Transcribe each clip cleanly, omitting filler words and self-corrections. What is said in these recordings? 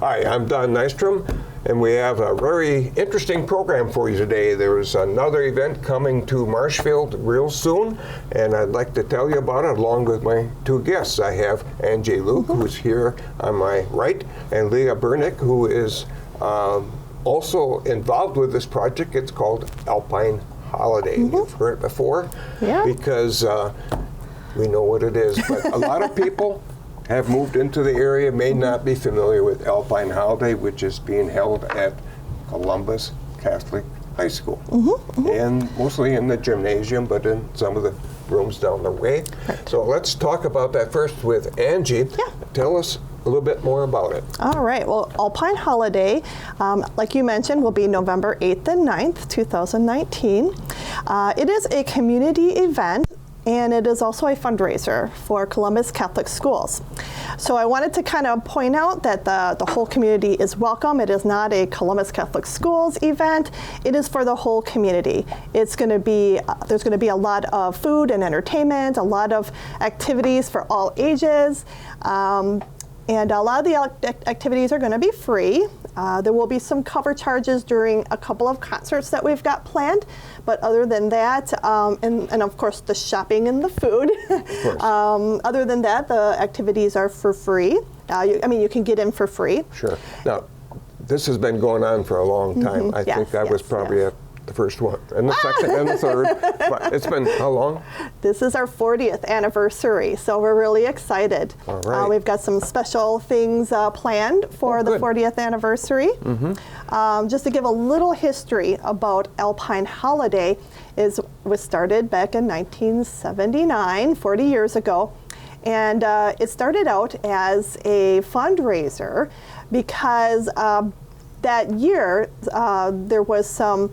Hi, I'm Don Nystrom, and we have a very interesting program for you today. There's another event coming to Marshfield real soon, and I'd like to tell you about it along with my two guests. I have Angie Luke, who's here on my right, and Leah Bernick, who is also involved with this project. It's called Alpine Holiday. You've heard it before, because we know what it is, but a lot of people have moved into the area, may not be familiar with Alpine Holiday, which is being held at Columbus Catholic High School. And mostly in the gymnasium, but in some of the rooms down the way. Right. So let's talk about that first with Angie. Tell us a little bit more about it. All right. Well, Alpine Holiday, like you mentioned, will be November 8th and 9th, 2019. It is a community event, and it is also a fundraiser for Columbus Catholic Schools. So I wanted to kind of point out that the whole community is welcome. It is not a Columbus Catholic Schools event. It is for the whole community. It's going to be, there's going to be a lot of food and entertainment, a lot of activities for all ages. And a lot of the activities are going to be free. There will be some cover charges during a couple of concerts that we've got planned. But other than that, and of course the shopping and the food, other than that, the activities are for free. You can get in for free. Sure. Now, this has been going on for a long time. I think I was probably at the first one, and the second, and the third. But it's been how long? This is our 40th anniversary, so we're really excited. All right. We've got some special things planned for the 40th anniversary. Just to give a little history about Alpine Holiday, was started back in 1979, 40 years ago. And it started out as a fundraiser because that year there was some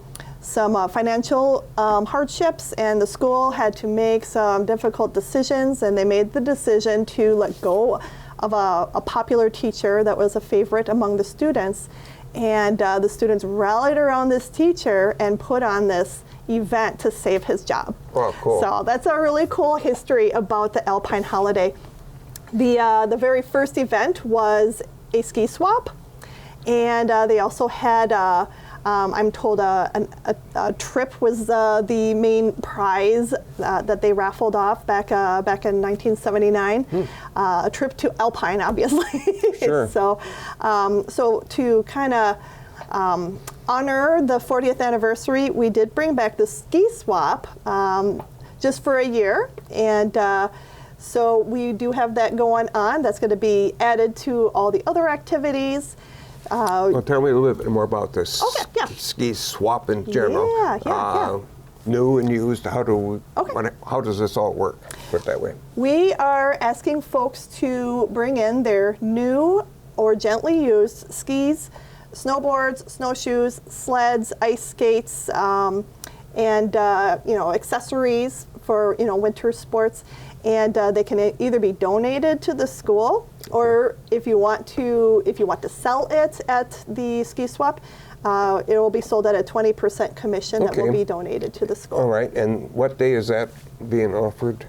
financial hardships, and the school had to make some difficult decisions, and they made the decision to let go of a popular teacher that was a favorite among the students. And the students rallied around this teacher and put on this event to save his job. Oh, cool. So that's a really cool history about the Alpine Holiday. The very first event was a ski swap, and they also had I'm told a trip was the main prize that they raffled off back in 1979. A trip to Alpine, obviously. Sure. So to kind of honor the 40th anniversary, we did bring back the ski swap just for a year, and so we do have that going on. That's going to be added to all the other activities. Well, tell me a little bit more about this ski swap in general. New and used. How does this all work? Put it that way. We are asking folks to bring in their new or gently used skis, snowboards, snowshoes, sleds, ice skates, and accessories for winter sports. And they can either be donated to the school, or if you want to sell it at the ski swap, it will be sold at a 20% commission that will be donated to the school. All right. And what day is that being offered?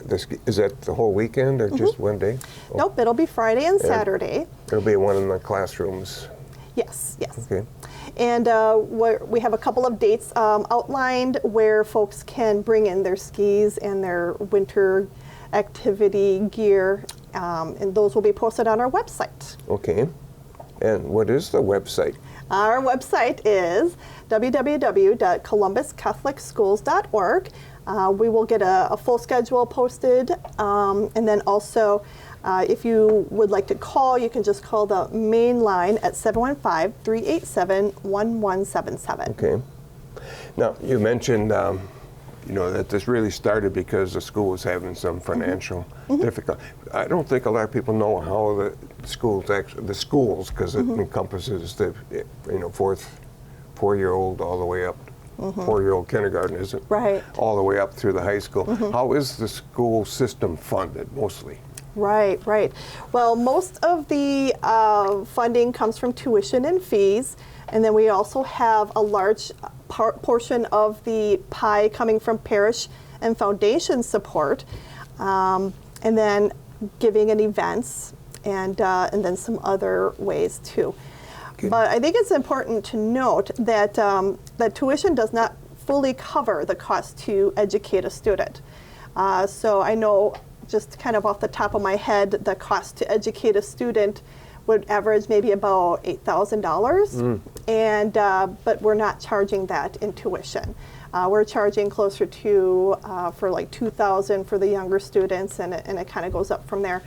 Is that the whole weekend or just one day? Nope, it'll be Friday and Saturday. It'll be one in the classrooms. Yes. Okay. And we have a couple of dates outlined where folks can bring in their skis and their winter activity gear, and those will be posted on our website. Okay. And what is the website? Our website is www.columbuscatholicschools.org. We will get a full schedule posted, and then also if you would like to call, you can just call the main line at 715-387-1177. Okay. Now, you mentioned that this really started because the school was having some financial difficulty. I don't think a lot of people know how the schools, because it encompasses the 4-year-old all the way up. 4-year-old kindergarten, isn't it? Right. All the way up through the high school. How is the school system funded mostly? Right. Well, most of the funding comes from tuition and fees, and then we also have a large portion of the pie coming from parish and foundation support, and then giving and events. and then some other ways too. Okay. But I think it's important to note that that tuition does not fully cover the cost to educate a student. So I know, just kind of off the top of my head, the cost to educate a student would average maybe about $8,000, and but we're not charging that in tuition. We're charging closer to for like $2,000 for the younger students, and it kind of goes up from there.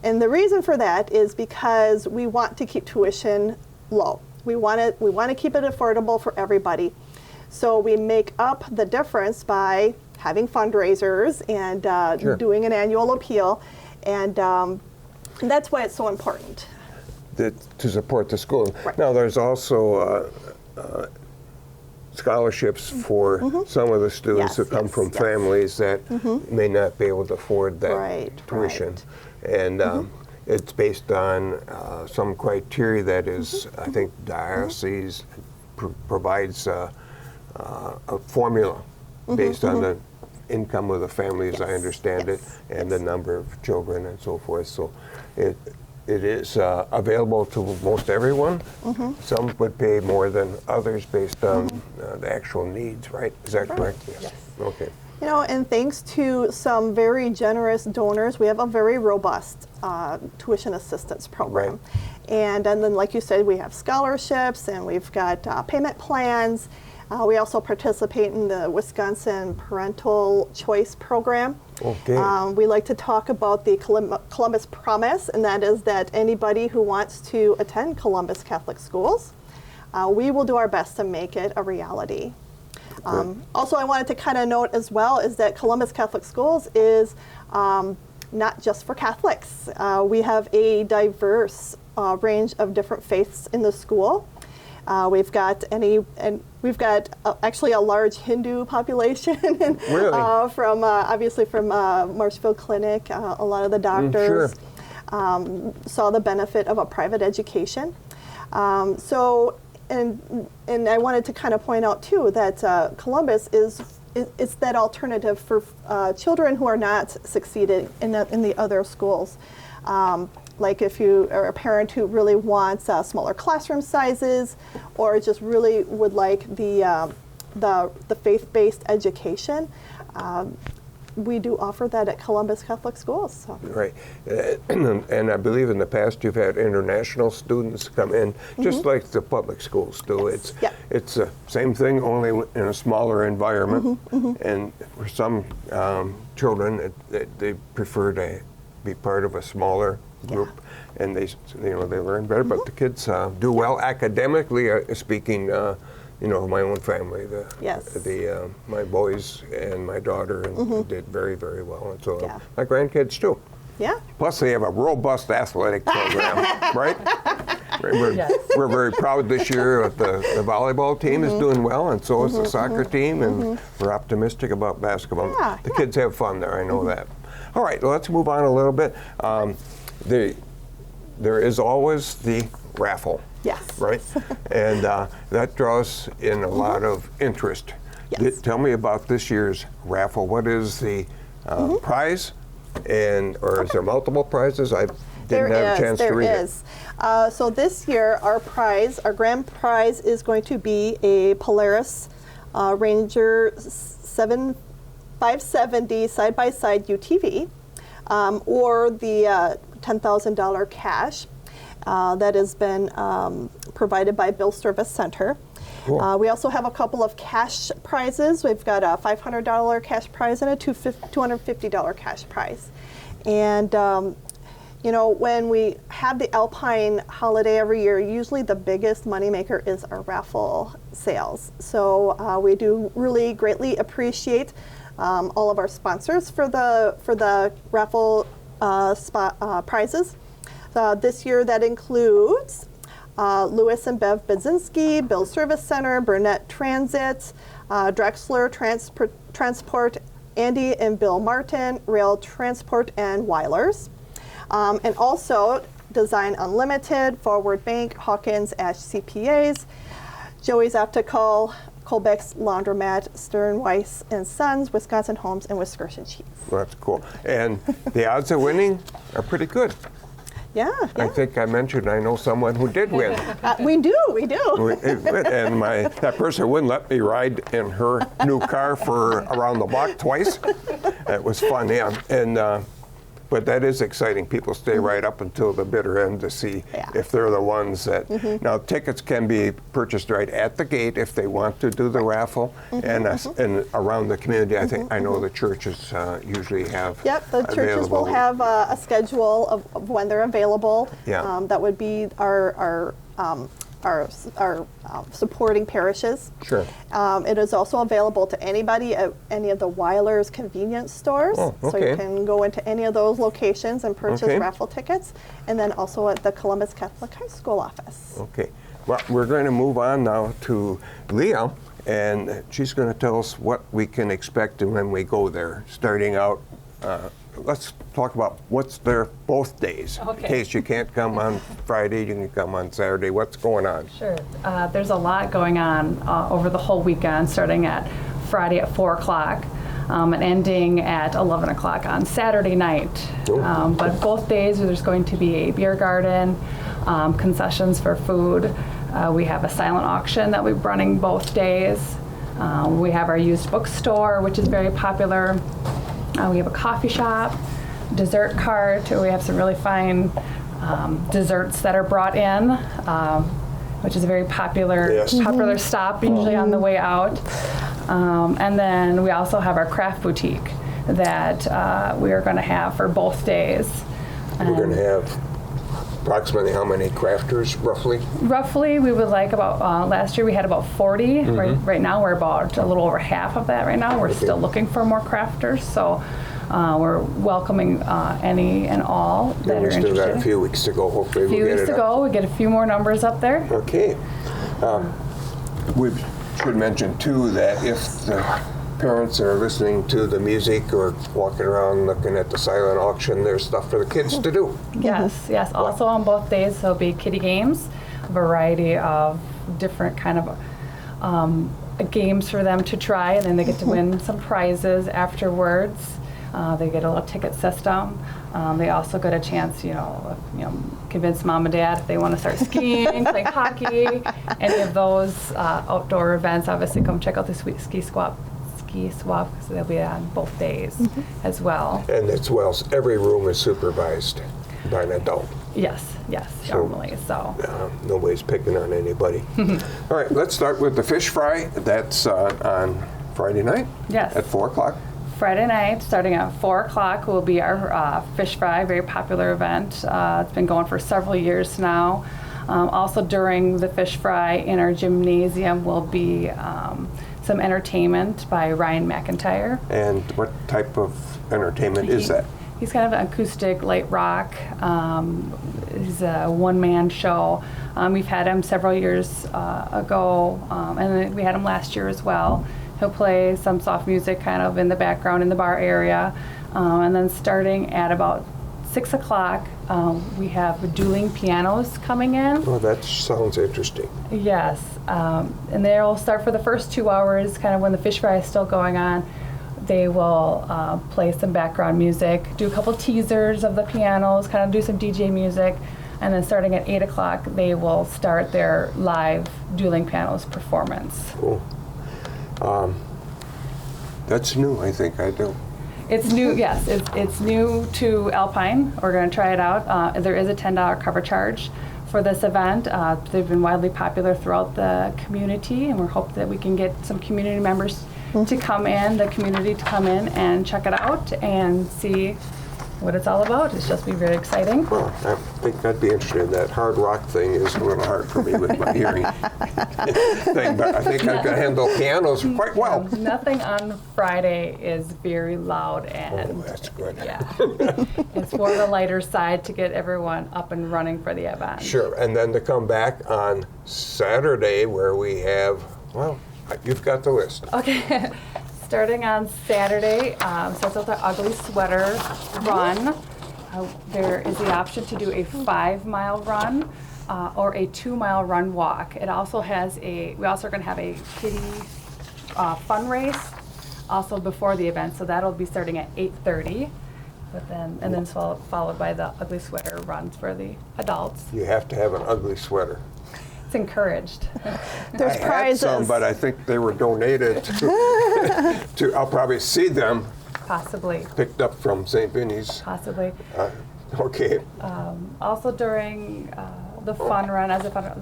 And the reason for that is because we want to keep tuition low. We want to keep it affordable for everybody. So we make up the difference by having fundraisers and Sure. doing an annual appeal, and that's why it's so important. To support the school. Right. Now, there's also scholarships for some of the students Yes, who come yes, from yes. families that may not be able to afford that Right, tuition. right. And it's based on some criteria that is, I think, diocese provides a formula based on the income of the family, as I Yes, understand it, yes, and the number of children and so forth. So it is available to most everyone. Some would pay more than others based on the actual needs, right? Is that correct? Yes. Okay. You know, and thanks to some very generous donors, we have a very robust tuition assistance program. Right. And then, like you said, we have scholarships, and we've got payment plans. We also participate in the Wisconsin Parental Choice Program. Okay. We like to talk about the Columbus Promise, and that is that anybody who wants to attend Columbus Catholic schools, we will do our best to make it a reality. Also, I wanted to kind of note as well is that Columbus Catholic Schools is not just for Catholics. We have a diverse range of different faiths in the school. We've got actually a large Hindu population, Really? from obviously from Marshfield Clinic. A lot of the doctors saw the benefit of a private education. And I wanted to kind of point out too that Columbus is that alternative for children who are not succeeding in the other schools. Like if you are a parent who really wants smaller classroom sizes, or just really would like the faith-based education, we do offer that at Columbus Catholic Schools. So. Right. And I believe in the past you've had international students come in, just like the public schools do. It's the same thing, only in a smaller environment. And for some children, they prefer to be part of a smaller group, and they learn better. But the kids do well academically, speaking. My own family, my boys and my daughter, and did very, very well, and so my grandkids too. Yeah. Plus, they have a robust athletic program, right? We're very proud this year that the volleyball team is doing well, and so is the soccer team, and we're optimistic about basketball. Yeah, the kids have fun there, I know that. All right, well, let's move on a little bit. There is always the raffle. Yes. Right? And that draws in a lot of interest. Yes. Tell me about this year's raffle. What is the prize? Or is there multiple prizes? I didn't have a chance to read it. There is. So this year, our grand prize is going to be a Polaris Ranger 570 side-by-side UTV, or the $10,000 cash. That has been provided by Bill Service Center. Cool. We also have a couple of cash prizes. We've got a $500 cash prize and a $250 cash prize. And when we have the Alpine holiday every year, usually the biggest moneymaker is our raffle sales. So we do really greatly appreciate all of our sponsors for the raffle prizes. This year that includes Louis and Bev Budzinski, Bill Service Center, Burnett Transit, Drexler Transport, Andy and Bill Martin, Rail Transport, and Weilers. And also Design Unlimited, Forward Bank, Hawkins, Ash CPAs, Joey's Optical, Colbeck's Laundromat, Stern, Weiss and Sons, Wisconsin Homes, and Wisconsin Cheese. Well, that's cool. And the odds of winning are pretty good. Yeah, I think I mentioned I know someone who did win. we do. And that person wouldn't let me ride in her new car for around the block twice. It was fun, yeah. And but that is exciting. People stay right up until the bitter end to see if they're the ones that. Now, tickets can be purchased right at the gate if they want to do the raffle, and around the community. I know the churches usually have. Yep, the churches will have a schedule of when they're available. Yeah. That would be our supporting parishes. Sure. It is also available to anybody at any of the Weiler's convenience stores. Oh, So okay. you can go into any of those locations and purchase raffle tickets. And then also at the Columbus Catholic High School office. Okay. Well, we're going to move on now to Leah, and she's going to tell us what we can expect when we go there, starting out. Let's talk about what's there both days. Okay. In case you can't come on Friday, you can come on Saturday. What's going on? Sure. There's a lot going on over the whole weekend, starting at Friday at 4 o'clock and ending at 11 o'clock on Saturday night. But both days there's going to be a beer garden, concessions for food. We have a silent auction that we're running both days. We have our used bookstore, which is very popular. We have a coffee shop, dessert cart. We have some really fine desserts that are brought in, which is a very popular stop, usually on the way out. And then we also have our craft boutique that we are going to have for both days. We're going to have approximately how many crafters, roughly? Roughly, we would like about, last year we had about 40. Right now we're about a little over half of that right now. We're still looking for more crafters, so we're welcoming any and all that are interested. We still got a few weeks to go. Hopefully we'll get it up. A few weeks to go. We get a few more numbers up there. Okay. We should mention, too, that if the parents are listening to the music or walking around looking at the silent auction, there's stuff for the kids to do. Yes. Also on both days, there'll be kiddie games, a variety of different kind of games for them to try, and then they get to win some prizes afterwards. They get a little ticket system. They also get a chance, convince mom and dad if they want to start skiing, playing hockey, any of those outdoor events. Obviously, come check out the ski swap, because they'll be on both days as well. And every room is supervised by an adult. Yes, normally. So nobody's picking on anybody. All right, let's start with the fish fry. That's on Friday night. Yes. At 4 o'clock. Friday night, starting at 4 o'clock, will be our fish fry, very popular event. It's been going for several years now. Also during the fish fry in our gymnasium will be some entertainment by Ryan McIntyre. And what type of entertainment is that? He's kind of an acoustic light rock. He's a one-man show. We've had him several years ago, and then we had him last year as well. He'll play some soft music kind of in the background in the bar area. And then starting at about 6 o'clock, we have dueling pianos coming in. Oh, that sounds interesting. Yes, and they'll start for the first 2 hours, kind of when the fish fry is still going on. They will play some background music, do a couple teasers of the pianos, kind of do some DJ music, and then starting at 8 o'clock, they will start their live dueling pianos performance. Cool. That's new, I think. I do. It's new, yes. It's new to Alpine. We're going to try it out. There is a $10 cover charge for this event. They've been widely popular throughout the community, and we're hoping that we can get some community members to come in, the community to come in and check it out and see what it's all about. It's just be very exciting. Well, I think I'd be interested in that. Hard rock thing is a little hard for me with my hearing thing, but I think I can handle pianos quite well. Nothing on Friday is very loud, and Oh, that's good. yeah, it's for the lighter side to get everyone up and running for the event. Sure, and then to come back on Saturday where we have, well, you've got the list. Okay. Starting on Saturday, starts with our Ugly Sweater run. There is the option to do a 5-mile run or a 2-mile run walk. It also has we also are going to have a kiddie fun race also before the event, so that'll be starting at 8:30. But then, and then followed by the ugly sweater runs for the adults. You have to have an ugly sweater. It's encouraged. There's I prizes. had some, but I think they were donated to I'll probably see them, Possibly, picked up from St. Vinny's. possibly. Okay. Also during the fun run,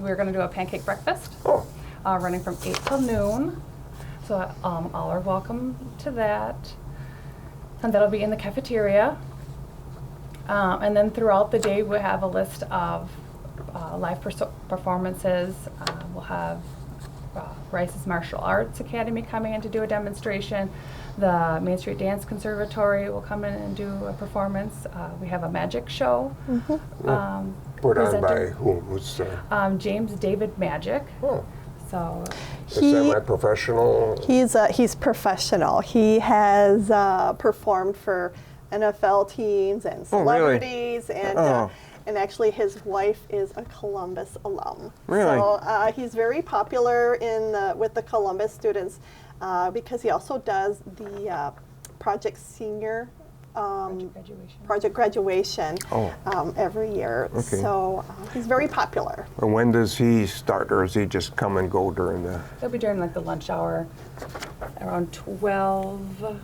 we're going to do a pancake breakfast, Oh, running from 8 till noon. So all are welcome to that. And that'll be in the cafeteria. And then throughout the day, we have a list of live performances. We'll have Rice's Martial Arts Academy coming in to do a demonstration. The Main Street Dance Conservatory will come in and do a performance. We have a magic show. put on by Presenter. whom? Who's, James David Magic. oh, So is semi-professional? He's professional. He has performed for NFL teams and Oh, really? celebrities, Oh. and actually his wife is a Columbus alum. Really? So he's very popular with the Columbus students because he also does the Project Senior graduation. graduation Oh. every year. Okay. So he's very popular. And when does he start, or does he just come and go during the? It'll be during like the lunch hour, around 12:30.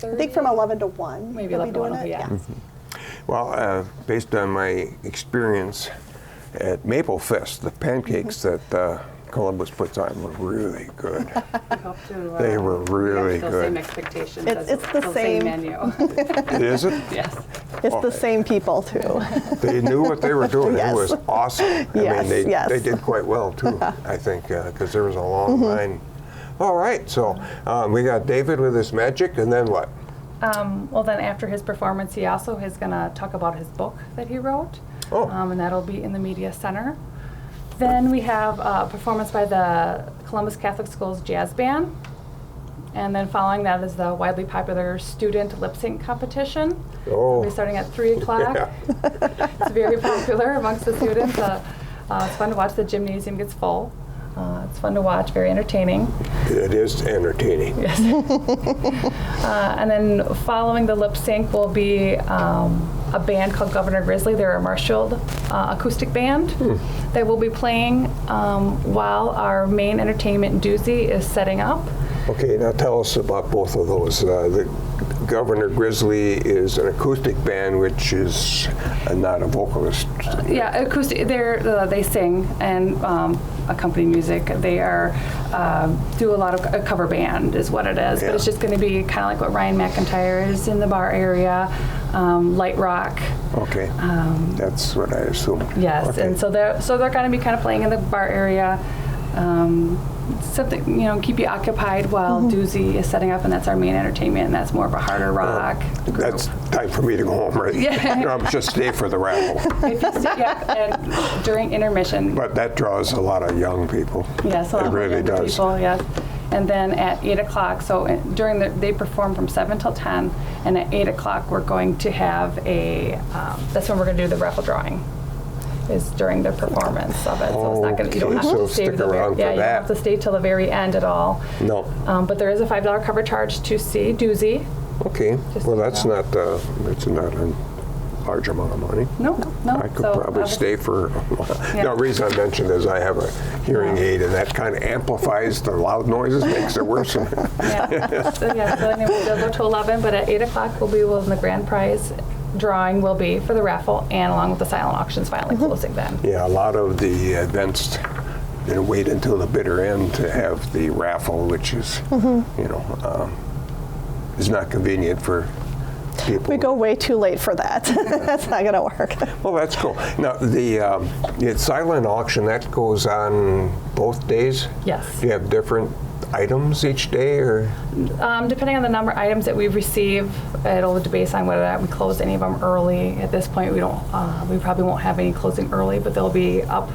I think from 11 to 1. Maybe he'll be 11 to 1, doing it. yeah. Well, based on my experience at Maple Fest, the pancakes that Columbus puts on were really good. We hope to, They were really we have good. Same expectations. It's as the same. menu. Is it? Yes. It's Oh. the same people too. They knew what they were doing. Yes. It was awesome. Yes, yes. They did quite well too, I think, because there was a long line. All right, so we got David with his magic, and then what? Well, then after his performance, he also is going to talk about his book that he wrote, Oh. and that'll be in the media center. Then we have a performance by the Columbus Catholic Schools Jazz Band, and then following that is the widely popular student lip sync competition. Oh. It'll be starting at 3 o'clock. Yeah. It's very popular amongst the students. It's fun to watch. The gymnasium gets full. It's fun to watch, very entertaining. It is entertaining. And then following the lip sync will be a band called Governor Grizzly. They're a marshaled acoustic band that will be playing while our main entertainment doozy is setting up. Okay, now tell us about both of those. The Governor Grizzly is an acoustic band, which is not a vocalist. Yeah, acoustic. They sing and accompany music. They are do a lot of a cover band, is what it is. Yeah. But it's just going to be kind of like what Ryan McIntyre is in the bar area, light rock. Okay, that's what I assumed. Yes, Okay. and so they're going to be kind of playing in the bar area. Something, keep you occupied while Doozy is setting up, and that's our main entertainment, and that's more of a harder rock group. That's time for me to go home, right? Yeah. Just stay for the raffle. If you and during intermission, But that draws a lot of young people. yes, a lot It of really younger does. people, yes. And then at 8 o'clock, so they perform from 7 till 10, and at 8 o'clock we're going to have that's when we're going to do the raffle drawing. Is during the performance of it, so it's not going to. You don't Okay, have so to stay stick to the around for you don't that. have to stay till the very end at all. No. But there is a $5 cover charge to see Doozy. Okay. Just Well, so that's you not it's not a large amount of money. No. I could probably stay for. Yeah. The reason I mentioned is I have a hearing aid, and that kind of amplifies the loud noises, makes it worse. Yeah. So anyway, they'll go to 11, but at 8 o'clock we'll be when the grand prize drawing will be for the raffle, and along with the silent auctions finally closing then. Yeah, a lot of the events wait until the bitter end to have the raffle, which is, is not convenient for people. We go way too late for that. That's not going to work. Well, that's cool. Now, the silent auction, that goes on both days? Yes. Do you have different items each day, or? Depending on the number of items that we receive, it'll be based on whether or not we close any of them early. At this point, we probably won't have any closing early, but they'll be up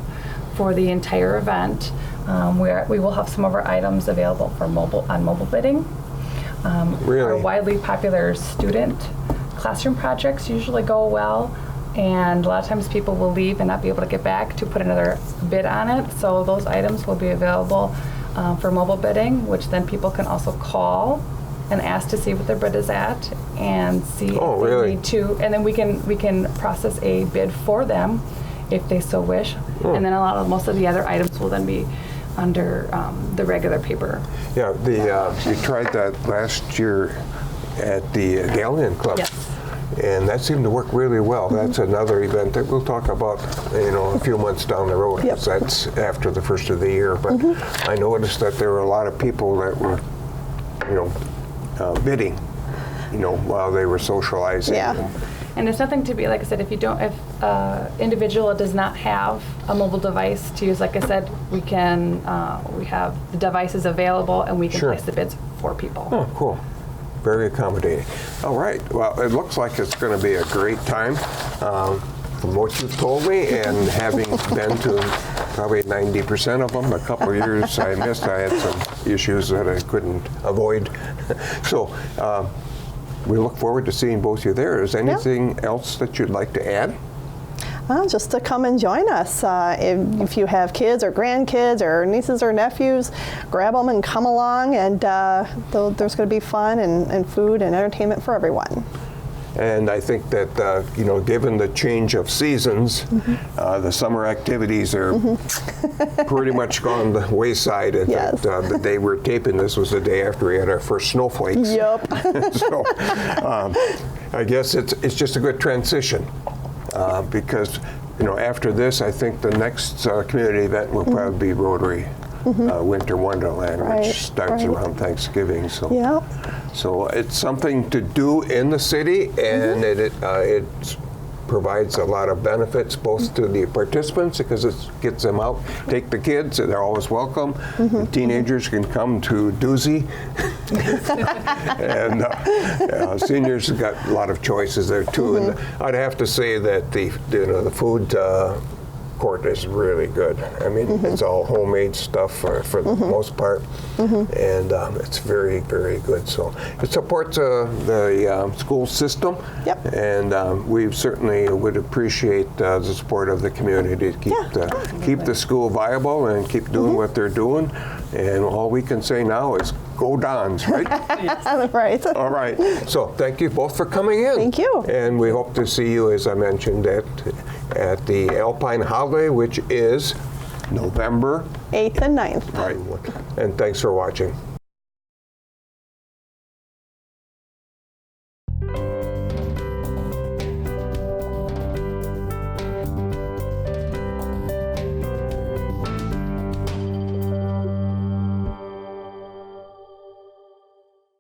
for the entire event. We will have some of our items available for mobile bidding. Really? Our widely popular student classroom projects usually go well, and a lot of times people will leave and not be able to get back to put another bid on it. So those items will be available for mobile bidding, which then people can also call and ask to see what their bid is at and see Oh, if they really? need to, and then we can process a bid for them if they so wish. And then most of the other items will then be under the regular paper. Yeah, you tried that last year at the Galleon Club. Yes. And that seemed to work really well. That's another event that we'll talk about, a few months down the road. Yep. 'Cause that's after the first of the year. But I noticed that there were a lot of people that were, bidding, while they were socializing. Yeah. And there's nothing to be, like I said, if individual does not have a mobile device to use, like I said, we have the devices available and we can Sure. place the bids for people. Oh, cool. Very accommodating. All right. Well, it looks like it's going to be a great time. From what you've told me, and having been to probably 90% of them, a couple of years I missed, I had some issues that I couldn't avoid. So we look forward to seeing both of you there. Is anything else that you'd like to add? Just to come and join us. If you have kids or grandkids or nieces or nephews, grab them and come along, and there's going to be fun and food and entertainment for everyone. And I think that, given the change of seasons, the summer activities are pretty much gone the wayside. In Yes. fact, the day we're taping this was the day after we had our first snowflakes. Yep. So I guess it's just a good transition because, after this, I think the next community event will probably be Rotary Winter Wonderland, Right, which starts right. around Thanksgiving. So. Yep. So it's something to do in the city, and it provides a lot of benefits both to the participants because it gets them out. Take the kids, and they're always welcome. The teenagers can come to Doozy, and seniors have got a lot of choices there too. And I'd have to say that the food court is really good. I mean, it's all homemade stuff for the most part, and it's very, very good. So it supports the school system, Yep. and we certainly would appreciate the support of the community to keep the school viable and keep doing what they're doing. And all we can say now is go Dons, right? Right. All right. So thank you both for coming in. Thank you. And we hope to see you, as I mentioned, at the Alpine holiday, which is November 8th and 9th. Right. And thanks for watching.